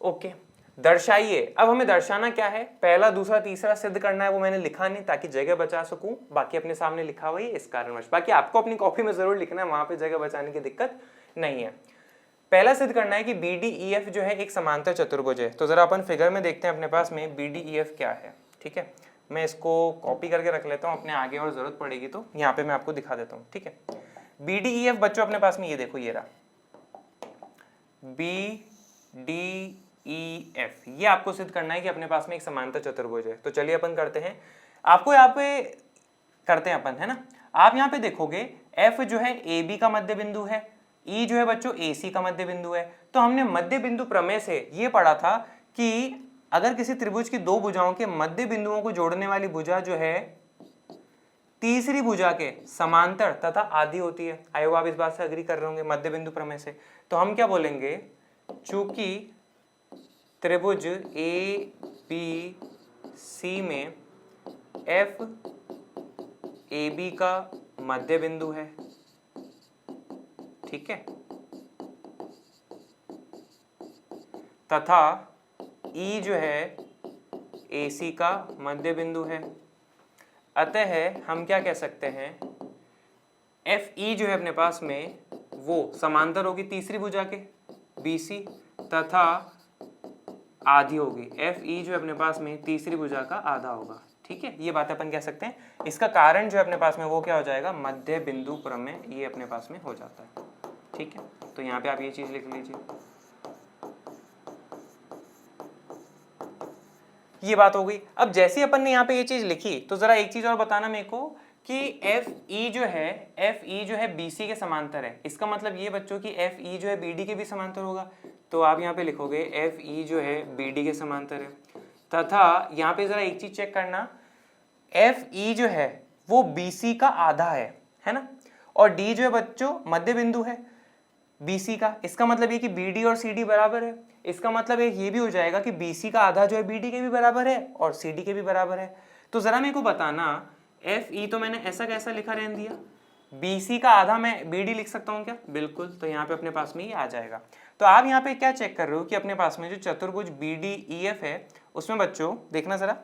ओके। दर्शाइए, अब हमें दर्शाना क्या है, पहला दूसरा तीसरा सिद्ध करना है, वो मैंने लिखा नहीं ताकि जगह बचा सकूं, बाकी अपने सामने लिखा हुआ है इस कारणवश। बाकी आपको अपनी कॉपी में जरूर लिखना है, वहां पे जगह बचाने की दिक्कत नहीं है। पहला सिद्ध करना है कि BDEF जो है एक समांतर चतुर्भुज है। तो जरा अपन फिगर में देखते हैं अपने पास में BDEF क्या है, ठीक है। मैं इसको कॉपी करके रख लेता हूँ, अपने आगे और जरूरत पड़ेगी तो यहाँ पे मैं आपको दिखा देता हूँ, ठीक है। BDEF बच्चों अपने पास में ये देखो, ये रहा DEF, ये आपको सिद्ध करना है कि अपने पास में एक समांतर चतुर्भुज है। तो चलिए अपन करते हैं, आपको यहाँ पे करते हैं अपन, है ना। आप यहाँ पे देखोगे F जो है AB का मध्य बिंदु है, E जो है बच्चों AC का मध्य बिंदु है। तो हमने मध्य बिंदु प्रमेय से ये पढ़ा था कि अगर किसी त्रिभुज की दो भुजाओं के मध्य बिंदुओं को जोड़ने वाली भुजा जो है तीसरी भुजा के समांतर तथा आधी होती है। आई होप आप इस बात से अग्री कर रहे होंगे मध्य बिंदु प्रमेय से। तो हम क्या बोलेंगे, चूंकि त्रिभुज ABC में F AB का मध्य बिंदु है, ठीक है, तथा E जो है AC का मध्य बिंदु है, अतः हम क्या कह सकते हैं, FE जो है अपने पास में वो समांतर होगी तीसरी भुजा के BC तथा आधी होगी, FE जो है अपने पास में तीसरी भुजा का आधा होगा, ठीक है। ये बात अपन कह सकते हैं। इसका कारण जो है अपने पास में वो क्या हो जाएगा, मध्य बिंदु प्रमेय, ये अपने पास में हो जाता है, ठीक है। तो यहाँ पे आप ये चीज लिख लीजिए, ये बात हो गई। अब जैसे अपन ने यहाँ पे ये चीज लिखी तो जरा एक चीज और बताना मेरे को कि FE जो है BC के समांतर है। इसका मतलब ये बच्चों की FE जो है BD के भी समांतर होगा। तो आप यहाँ पे लिखोगे FE जो है BD के समांतर है, तथा यहाँ पे जरा एक चीज चेक करना, FE जो है वो BC का आधा है ना, और D जो है बच्चों मध्य बिंदु है BC का। इसका मतलब ये कि BD और CD बराबर है। इसका मतलब ये भी हो जाएगा कि BC का आधा जो है BD के भी बराबर है और CD के भी बराबर है। तो जरा मेरे को बताना, FE तो मैंने ऐसा कैसा लिखा रहने दिया, BC का आधा मैं BD लिख सकता हूँ क्या, बिल्कुल। तो यहाँ पे अपने पास में ये आ जाएगा। तो आप यहाँ पे क्या चेक कर रहे हो कि अपने पास में जो चतुर्भुज BDEF है उसमें बच्चों देखना जरा,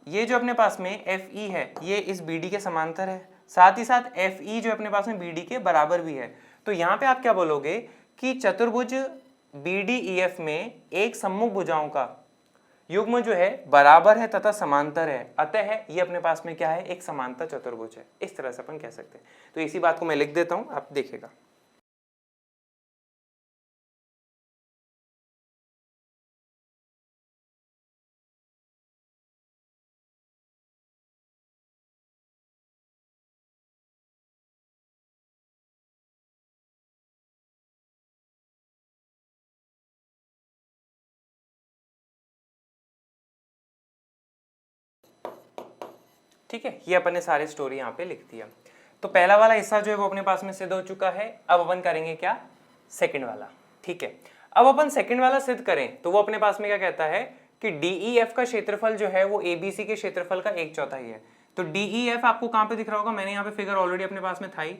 ये जो अपने पास में FE है ये इस BD के समांतर है, साथ ही साथ FE जो अपने पास में BD के बराबर भी है। तो यहाँ पे आप क्या बोलोगे कि चतुर्भुज BDEF में एक सम्मुख भुजाओं का युग्म जो है बराबर है तथा समांतर है, अतः ये अपने पास में क्या है, एक समांतर चतुर्भुज है। इस तरह से अपन कह सकते हैं। तो इसी बात को मैं लिख देता हूं, आप देखिएगा। ठीक है, ये अपन ने सारी स्टोरी यहाँ पे लिख दिया। तो पहला वाला हिस्सा जो है वो अपने पास में सिद्ध हो चुका है। अब अपन करेंगे क्या, सेकंड वाला, ठीक है। अब अपन सेकंड वाला सिद्ध करें तो वो अपने पास में क्या कहता है कि DEF का क्षेत्रफल जो है वो ABC के क्षेत्रफल का 1/4 है। तो DEF आपको कहाँ पे दिख रहा होगा, मैंने यहाँ पे फिगर ऑलरेडी अपने पास में था ही,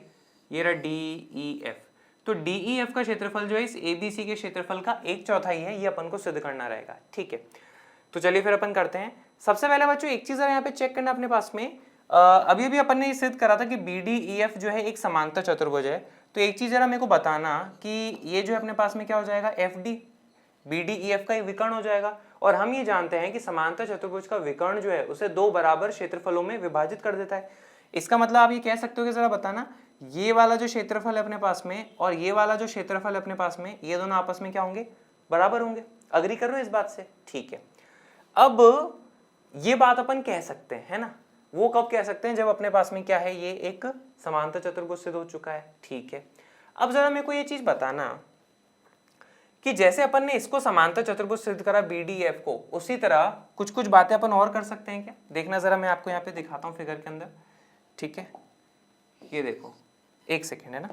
ये रहा DEF। तो DEF का क्षेत्रफल जो है इस ABC के क्षेत्रफल का 1/4 है, ये अपन को सिद्ध करना रहेगा, ठीक है। तो चलिए फिर अपन करते हैं। सबसे पहले बच्चों एक चीज यहाँ पे चेक करना अपने पास में, अभी अभी अपन ने ये सिद्ध करा था कि BDEF जो है एक समांतर चतुर्भुज है। तो एक चीज जरा मेरे को बताना कि ये जो है अपने पास में क्या हो जाएगा, FD BDEF का एक विकर्ण हो जाएगा। और हम ये जानते हैं कि समांतर चतुर्भुज का विकर्ण जो है उसे दो बराबर क्षेत्रफलों में विभाजित कर देता है। इसका मतलब आप ये कह सकते हो कि जरा बताना, ये वाला जो क्षेत्रफल है अपने पास में और ये वाला जो क्षेत्रफल है अपने पास में, ये दोनों आपस में क्या होंगे, बराबर होंगे। अग्री कर रहे हो इस बात से, ठीक है। अब ये बात अपन कह सकते हैं, है ना, वो कब कह सकते हैं, जब अपने पास में क्या है, ये एक समांतर चतुर्भुज सिद्ध हो चुका है, ठीक है। अब जरा मेरे को ये चीज बताना कि जैसे अपन ने इसको समांतर चतुर्भुज सिद्ध करा BDEF को, उसी तरह कुछ कुछ बातें अपन और कर सकते हैं क्या। देखना जरा, मैं आपको यहाँ पे दिखाता हूँ फिगर के अंदर, ठीक है। ये देखो, एक सेकेंड, है ना,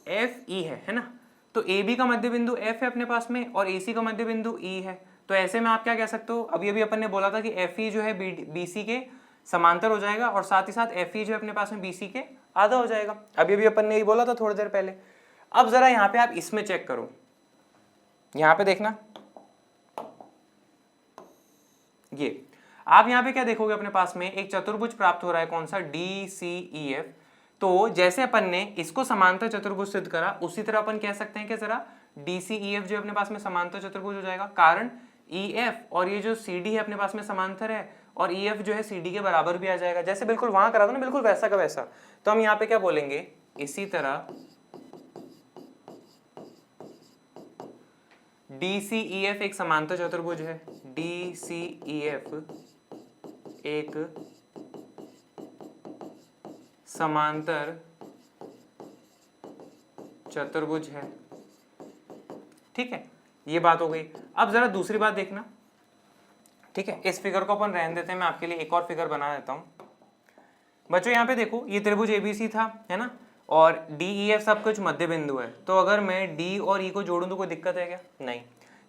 FE है ना। तो AB का मध्य बिंदु F है अपने पास में और AC का मध्य बिंदु E है। तो ऐसे में आप क्या कह सकते हो, अभी अभी अपन ने बोला था कि FE जो है BC के समांतर हो जाएगा और साथ ही साथ FE जो है अपने पास में BC के आधा हो जाएगा। अभी अभी अपन ने ये बोला था थोड़ी देर पहले। अब जरा यहाँ पे आप इसमें चेक करो, यहाँ पे देखना, ये आप यहाँ पे क्या देखोगे, अपने पास में एक चतुर्भुज प्राप्त हो रहा है, कौन सा, DCEF। तो जैसे अपन ने इसको समांतर चतुर्भुज सिद्ध करा, उसी तरह अपन कह सकते हैं कि जरा DCEF जो अपने पास में समांतर चतुर्भुज हो जाएगा, कारण EF और ये जो CD है अपने पास में समांतर है और EF जो है CD के बराबर भी आ जाएगा। जैसे बिल्कुल वहां करा था ना, बिल्कुल वैसा का वैसा। तो हम यहाँ पे क्या बोलेंगे इसी तरह DCEF एक समांतर चतुर्भुज है, DCEF एक समांतर चतुर्भुज है। ठीक है, ये बात हो गई। अब जरा दूसरी बात देखना। ठीक है, इस फिगर को अपन रहने देते हैं, मैं आपके लिए एक और फिगर बना देता हूं। बच्चों यहाँ पे देखो, ये त्रिभुज ABC था, है ना, और DEF सब कुछ मध्य बिंदु है। तो अगर मैं D और E को जोड़ूं तो कोई दिक्कत है क्या? नहीं।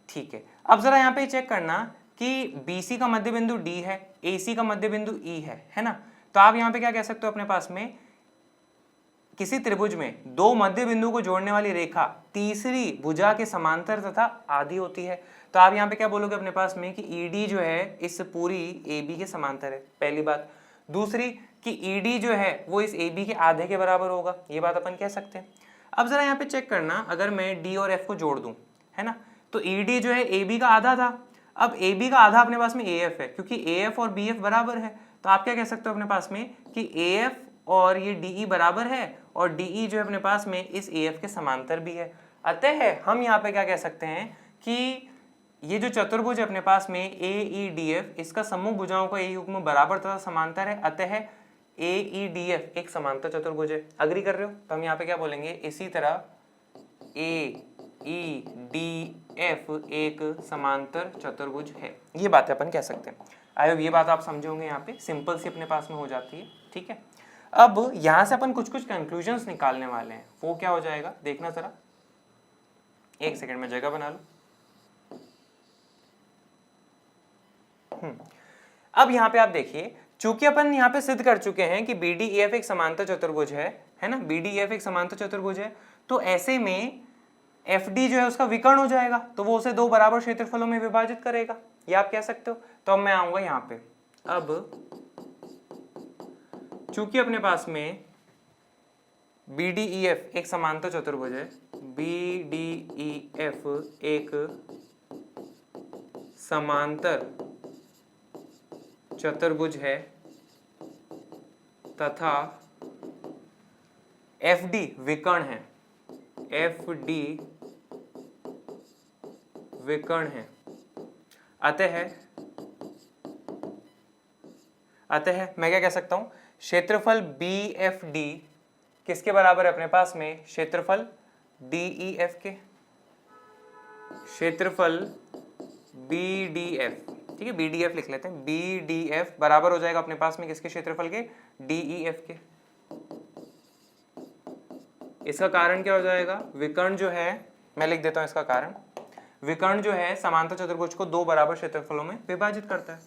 ठीक है, अब जरा यहाँ पे चेक करना कि BC का मध्य बिंदु D है, AC का मध्य बिंदु E है ना। तो आप यहाँ पे क्या कह सकते हो अपने पास में, किसी त्रिभुज में दो मध्य बिंदु को जोड़ने वाली रेखा तीसरी भुजा के समांतर तथा आधी होती है। तो आप यहाँ पे क्या बोलोगे अपने पास में कि ED जो है इस पूरी AB के समांतर है, पहली बात। दूसरी कि ED जो है वो इस AB के आधे के बराबर होगा, ये बात अपन कह सकते हैं। अब जरा यहाँ पे चेक करना, अगर मैं D और F को जोड़ दूं, है ना, तो ED जो है AB का आधा था। अब AB का आधा अपने पास में AF है, क्योंकि AF और BF बराबर है। तो आप क्या कह सकते हो अपने पास में कि AF और ये DE बराबर है, और DE जो है अपने पास में इस AF के समांतर भी है। अतः हम यहाँ पे क्या कह सकते हैं कि ये जो चतुर्भुज है अपने पास में AEDF, इसका समूह भुजाओं का युग्म बराबर तथा समांतर है। अतः AEDF एक समांतर चतुर्भुज है। अग्री कर रहे हो? तो हम यहाँ पे क्या बोलेंगे, इसी तरह AEDF एक समांतर चतुर्भुज है। ये बातें अपन कह सकते हैं। आई होप ये बात आप समझोगे, यहाँ पे सिंपल सी अपने पास में हो जाती है। ठीक है, अब यहाँ से अपन कुछ कंक्लूजन्स निकालने वाले हैं। वो क्या हो जाएगा देखना जरा, एक सेकंड में जगह बना लो। अब यहाँ पे आप देखिए, चूंकि अपन यहाँ पे सिद्ध कर चुके हैं कि BDEF एक समांतर चतुर्भुज है ना, BDEF एक समांतर चतुर्भुज है, तो ऐसे में FD जो है उसका विकर्ण हो जाएगा, तो वो उसे दो बराबर क्षेत्रफलों में विभाजित करेगा, ये आप कह सकते हो। तो अब मैं आऊंगा यहाँ पे। अब चूंकि अपने पास में BDEF एक समांतर चतुर्भुज है, BDEF एक समांतर चतुर्भुज है तथा FD विकर्ण है, FD विकर्ण है। अतः मैं क्या कह सकता हूं, क्षेत्रफल BFD किसके बराबर है अपने पास में, क्षेत्रफल DEF के। क्षेत्रफल BDF, ठीक है, BDF लिख लेते हैं, BDF बराबर हो जाएगा अपने पास में किसके क्षेत्रफल के, DEF के। इसका कारण क्या हो जाएगा, विकर्ण जो है, मैं लिख देता हूं इसका कारण, विकर्ण जो है समांतर चतुर्भुज को दो बराबर क्षेत्रफलों में विभाजित करता है।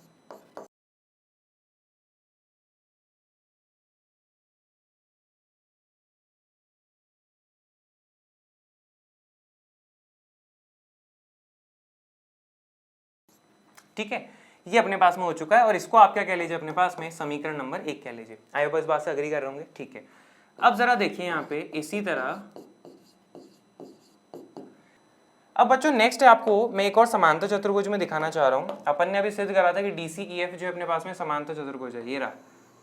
ठीक है, ये अपने पास में हो चुका है, और इसको आप क्या कह लीजिए अपने पास में, समीकरण नंबर 1 कह लीजिए। आई होप इस बात से अग्री कर रहे होंगे। ठीक है, अब जरा देखिए यहाँ पे इसी तरह। अब बच्चों नेक्स्ट है, आपको मैं एक और समांतर चतुर्भुज में दिखाना चाह रहा हूँ। अपन ने अभी सिद्ध करा था कि DCEF जो है अपने पास में समांतर चतुर्भुज है, ये रहा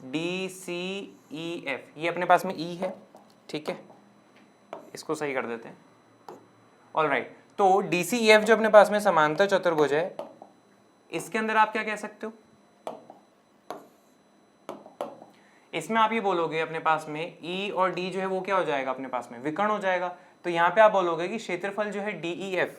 DCEF, ये अपने पास में E है। ठीक है, इसको सही कर देते हैं। ऑलराइट, तो DCEF जो अपने पास में समांतर चतुर्भुज है, इसके अंदर आप क्या कह सकते हो, इसमें आप ये बोलोगे अपने पास में E और D जो है वो क्या हो जाएगा अपने पास में, विकर्ण हो जाएगा। तो यहाँ पे आप बोलोगे कि क्षेत्रफल जो है DEF,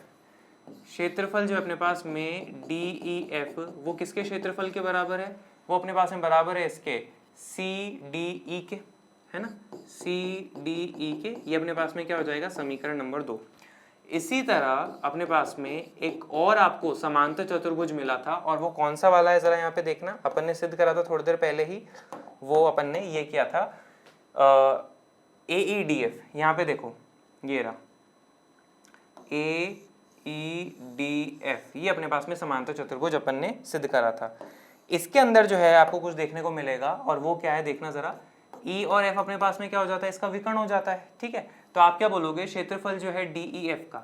क्षेत्रफल जो अपने पास में DEF वो किसके क्षेत्रफल के बराबर है, वो अपने पास में बराबर है इसके CDE के, है ना, CDE के। ये अपने पास में क्या हो जाएगा, समीकरण नंबर 2। इसी तरह अपने पास में एक और आपको समांतर चतुर्भुज मिला था, और वो कौन सा वाला है जरा यहाँ पे देखना। अपन ने सिद्ध करा था थोड़ी देर पहले ही, वो अपन ने ये किया था AEDF। यहाँ पे देखो ये रहा AEDF, ये अपने पास में समांतर चतुर्भुज अपन ने सिद्ध करा था। इसके अंदर जो है आपको कुछ देखने को मिलेगा, और वो क्या है देखना जरा। E और F अपने पास में क्या हो जाता है, इसका विकर्ण हो जाता है। ठीक है, तो आप क्या बोलोगे, क्षेत्रफल जो है DEF का,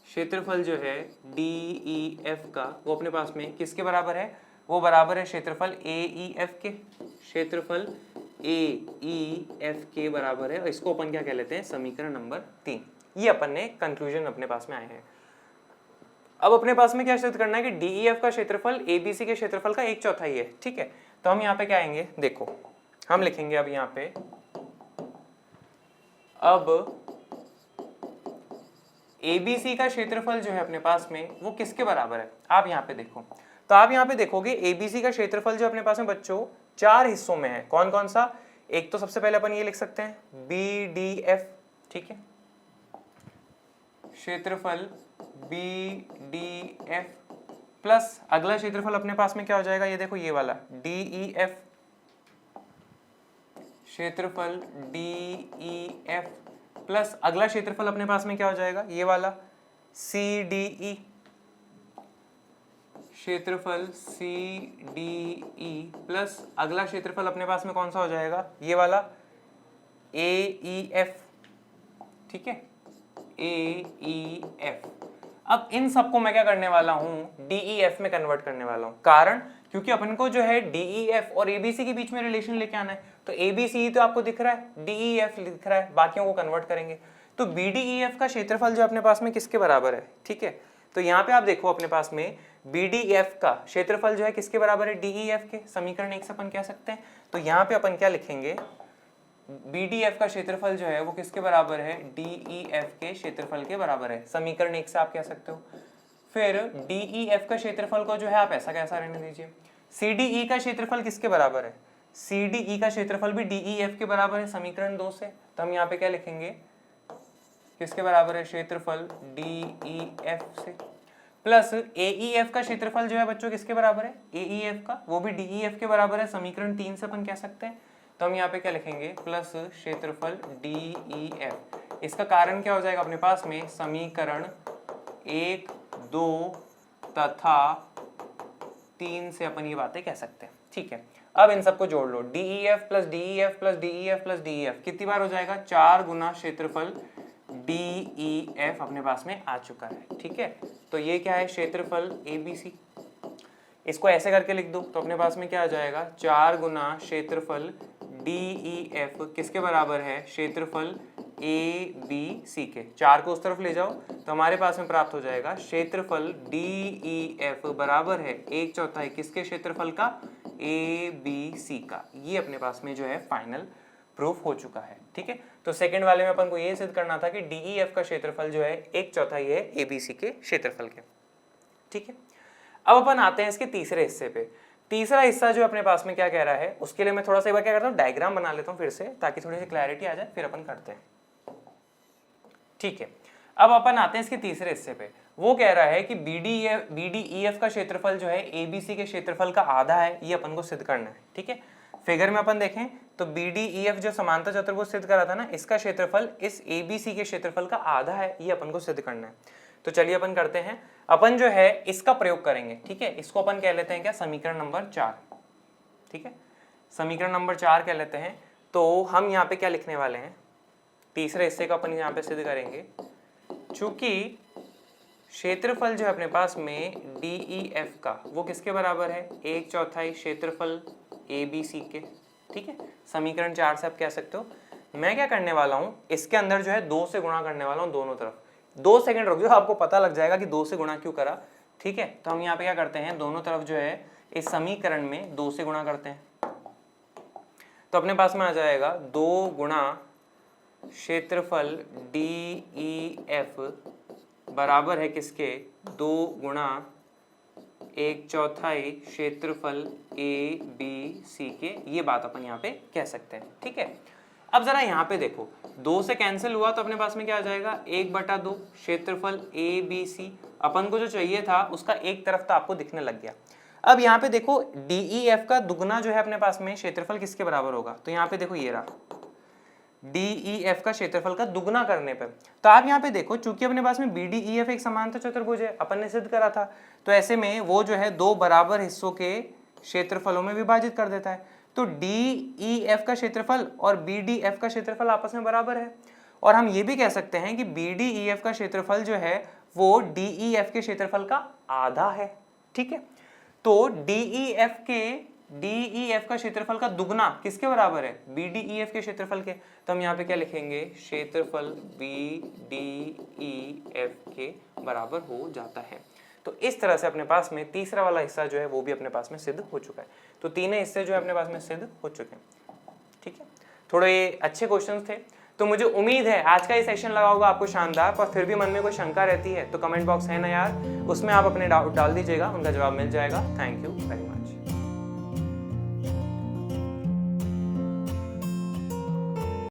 क्षेत्रफल जो है DEF का वो अपने पास में किसके बराबर है, वो बराबर है क्षेत्रफल AEF के, क्षेत्रफल AEF के बराबर है। इसको अपन क्या कह लेते हैं, समीकरण नंबर 3। ये अपन ने कंक्लूजन अपने पास में आए हैं। अब अपने पास में क्या सिद्ध करना है कि DEF का क्षेत्रफल ABC के क्षेत्रफल का 1/4 है। ठीक है, तो हम यहाँ पे क्या आएंगे, देखो हम लिखेंगे अब यहाँ पे, अब ABC का क्षेत्रफल जो है अपने पास में वो किसके बराबर है। आप यहाँ पे देखो, तो आप यहाँ पे देखोगे ABC का क्षेत्रफल जो अपने पास में बच्चों 4 हिस्सों में है। कौन कौन सा, एक तो सबसे पहले अपन ये लिख सकते हैं BDF, ठीक है, क्षेत्रफल BDF प्लस अगला क्षेत्रफल अपने पास में क्या हो जाएगा, ये देखो ये वाला DEF, क्षेत्रफल DEF प्लस अगला क्षेत्रफल अपने पास में क्या हो जाएगा, ये वाला CDE, क्षेत्रफल CDE प्लस अगला क्षेत्रफल अपने पास में कौन सा हो जाएगा, ये वाला AEF, ठीक है, AEF। अब इन सबको मैं क्या करने वाला हूं, DEF में कन्वर्ट करने वाला हूं। कारण क्योंकि अपन को जो है DEF और ABC के बीच में रिलेशन लेके आना है। तो ABC तो आपको दिख रहा है, DEF दिख रहा है, बाकियों को कन्वर्ट करेंगे। तो BDEF का क्षेत्रफल जो अपने पास में किसके बराबर है, ठीक है। तो यहाँ पे आप देखो अपने पास में BDF का क्षेत्रफल जो है किसके बराबर है, DEF के। समीकरण 1 से अपन कह सकते हैं। तो यहाँ पे अपन क्या लिखेंगे, BDF का क्षेत्रफल जो है वो किसके बराबर है, DEF के क्षेत्रफल के बराबर है। समीकरण 1 से आप कह सकते हो। फिर DEF का क्षेत्रफल को जो है आप ऐसा कैसा रहने दीजिए। CDE का क्षेत्रफल किसके बराबर है, CDE का क्षेत्रफल भी DEF के बराबर है, समीकरण 2 से। तो हम यहाँ पे क्या लिखेंगे, किसके बराबर है, क्षेत्रफल DEF से। प्लस AEF का क्षेत्रफल जो है बच्चों किसके बराबर है, AEF का, वो भी DEF के बराबर है, समीकरण 3 से अपन कह सकते हैं। तो हम यहाँ पे क्या लिखेंगे, प्लस क्षेत्रफल DEF। इसका कारण क्या हो जाएगा अपने पास में, समीकरण 1, 2 तथा 3 से अपन ये बातें कह सकते हैं। ठीक है, अब इन सबको जोड़ लो, DEF plus DEF plus DEF plus DEF कितनी बार हो जाएगा, 4 गुना क्षेत्रफल DEF अपने पास में आ चुका है। ठीक है, तो ये क्या है, क्षेत्रफल ABC। इसको ऐसे करके लिख दो तो अपने पास में क्या आ जाएगा, 4 गुना क्षेत्रफल DEF किसके बराबर है, क्षेत्रफल ABC के। 4 को उस तरफ ले जाओ तो हमारे पास में प्राप्त हो जाएगा क्षेत्रफल DEF बराबर है 1/4 किसके क्षेत्रफल का, ABC का। ये अपने पास में जो है फाइनल प्रूफ हो चुका है। ठीक है, तो सेकंड वाले में अपन को ये सिद्ध करना था कि DEF का क्षेत्रफल जो है 1/4 है ABC के क्षेत्रफल के। ठीक है, अब अपन आते हैं इसके तीसरे हिस्से पे। तीसरा हिस्सा जो अपने पास में क्या कह रहा है, उसके लिए मैं थोड़ा सा एक बार क्या करता हूँ, डायग्राम बना लेता हूँ फिर से, ताकि थोड़ी सी क्लैरिटी आ जाए, फिर अपन करते हैं। ठीक है, अब अपन आते हैं इसके तीसरे हिस्से पे। वो कह रहा है कि BDEF का क्षेत्रफल जो है ABC के क्षेत्रफल का आधा है, ये अपन को सिद्ध करना है। ठीक है, फिगर में अपन देखें तो BDEF जो समांतर चतुर्भुज सिद्ध करा था ना, इसका क्षेत्रफल इस ABC के क्षेत्रफल का आधा है, ये अपन को सिद्ध करना है। तो चलिए अपन करते हैं, अपन जो है इसका प्रयोग करेंगे। ठीक है, इसको अपन कह लेते हैं क्या, समीकरण नंबर 4। ठीक है, समीकरण नंबर 4 कह लेते हैं। तो हम यहाँ पे क्या लिखने वाले हैं, तीसरे हिस्से का अपन यहाँ पे सिद्ध करेंगे। चूंकि क्षेत्रफल जो है अपने पास में DEF का वो किसके बराबर है, 1/4 क्षेत्रफल ABC के। ठीक है, समीकरण 4 से आप कह सकते हो। मैं क्या करने वाला हूँ, इसके अंदर जो है 2 से गुणा करने वाला हूँ दोनों तरफ। 2 सेकंड रुक जाओ, आपको पता लग जाएगा कि 2 से गुणा क्यों करा। ठीक है, तो हम यहाँ पे क्या करते हैं, दोनों तरफ जो है इस समीकरण में 2 से गुणा करते हैं। तो अपने पास में आ जाएगा 2 गुणा क्षेत्रफल DEF बराबर है किसके, 2 गुणा 1/4 क्षेत्रफल ABC के। ये बात अपन यहाँ पे कह सकते हैं। ठीक है, अब जरा यहाँ पे देखो, 2 से कैंसिल हुआ तो अपने पास में क्या आ जाएगा, 1/2 क्षेत्रफल ABC। अपन को जो चाहिए था उसका एक तरफ तो आपको दिखने लग गया। अब यहाँ पे देखो DEF का दुगना जो है अपने पास में क्षेत्रफल किसके बराबर होगा, तो यहाँ पे देखो ये रहा, DEF का क्षेत्रफल का दुगना करने पर। तो आप यहाँ पे देखो, चूंकि अपने पास में BDEF एक समांतर चतुर्भुज है, अपन ने सिद्ध करा था, तो ऐसे में वो जो है 2 बराबर हिस्सों के क्षेत्रफलों में विभाजित कर देता है। तो DEF का क्षेत्रफल और BDF का क्षेत्रफल आपस में बराबर है। और हम ये भी कह सकते हैं कि BDEF का क्षेत्रफल जो है वो DEF के क्षेत्रफल का आधा है। ठीक है, तो DEF के DEF का क्षेत्रफल का दुगना किसके बराबर है? BDEF के क्षेत्रफल के। तो हम यहाँ पे क्या लिखेंगे? क्षेत्रफल BDEF के बराबर हो जाता है। तो इस तरह से अपने पास में तीसरा वाला हिस्सा जो है वो भी अपने पास में सिद्ध हो चुका है। तो तीनों हिस्से जो है अपने पास में सिद्ध हो चुके हैं। ठीक है, थोड़े अच्छे क्वेश्चंस थे। तो मुझे उम्मीद है आज का ये सेशन लगा होगा आपको शानदार। पर फिर भी मन में कोई शंका रहती है तो कमेंट बॉक्स है ना यार, उसमें आप अपने डाउट डाल दीजिएगा, उनका जवाब मिल जाएगा। Thank you very much.